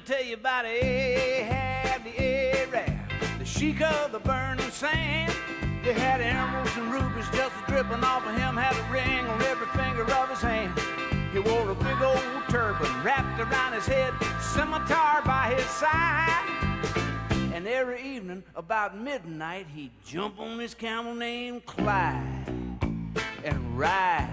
tell you about Ahab the Arab, the sheik of the burning sand. He had emeralds and rubies just dripping off of him, had a ring on every finger of his hand. He wore a big old turban wrapped around his head, scimitar by his side. And every evening about midnight he'd jump on his camel named Clyde and ride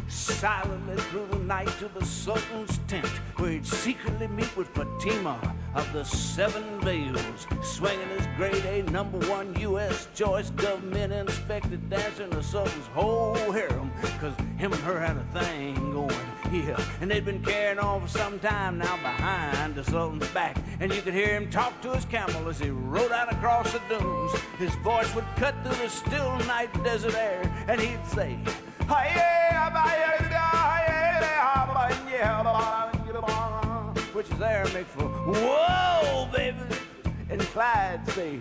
silently through the night to the Sultan's tent, where he'd secretly meet with Fatima of the Seven Veils, swinging his grade A #1 U.S. choice government inspected dancer in the Sultan's whole harem, cause him and her had a thing going, yeah. And they'd been carrying on for some time now behind the Sultan's back, and you could hear him talk to his camel as he rode out across the dunes. His voice would cut through the still night desert air, and he'd say, which is Arabic for whoa, baby. And Clyde say,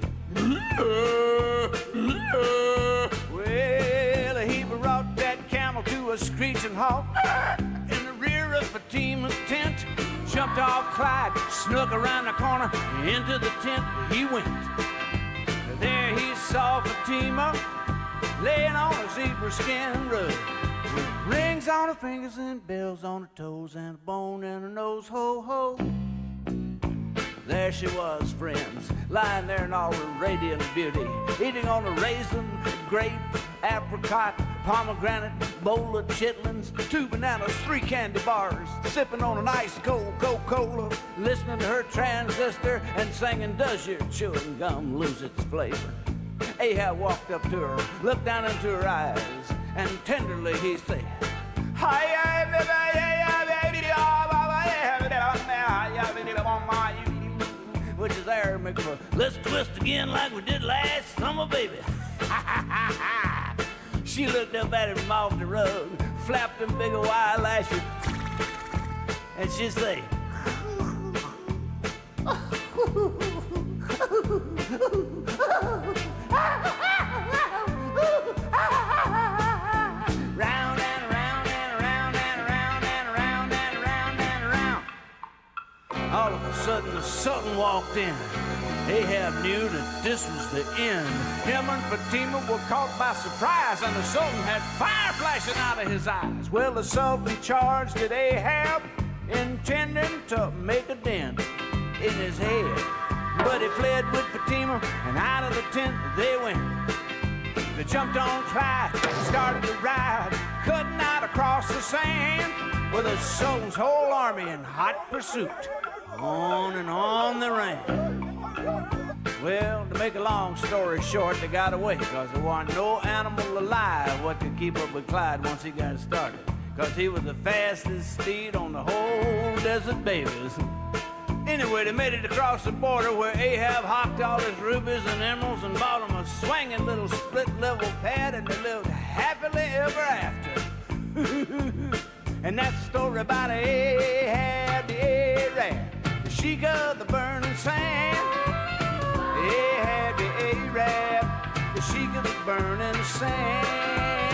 well, he brought that camel to a screeching halt in the rear of Fatima's tent. Jumped off Clyde, snuck around the corner, into the tent he went. There he saw Fatima laying on a zebra skin rug, with rings on her fingers and bells on her toes and a bone in her nose, ho, ho. There she was, friends, lying there in all her radiant beauty, eating on a raisin, grape, apricot, pomegranate, bowl of chitlins, 2 bananas, 3 candy bars, sipping on an ice cold Coca-Cola, listening to her transistor and singing, does your chewing gum lose its flavor? Ahab walked up to her, looked down into her eyes, and tenderly he said, which is Arabic for, let's twist again like we did last summer, baby. She looked up at him from off the rug, flapped them big old eyelashes, and she said, round and around and around and around and around and around and around. All of a sudden the Sultan walked in. Ahab knew that this was the end. Him and Fatima were caught by surprise, and the Sultan had fire flashing out of his eyes. Well, the Sultan charged at Ahab, intending to make a dent in his head. But he fled with Fatima, and out of the tent they went. They jumped on Clyde, started to ride, cutting out across the sand, with the Sultan's whole army in hot pursuit. On and on they ran. Well, to make a long story short, they got away, because there wasn't no animal alive what could keep up with Clyde once he got started, because he was the fastest steed on the whole desert, babies. Anyway, they made it across the border, where Ahab hocked all his rubies and emeralds and bought him a swinging little split-level pad, and they lived happily ever after. And that's the story about Ahab the Arab, the sheik of the burning sand. Ahab the Arab, the sheik of the burning sand.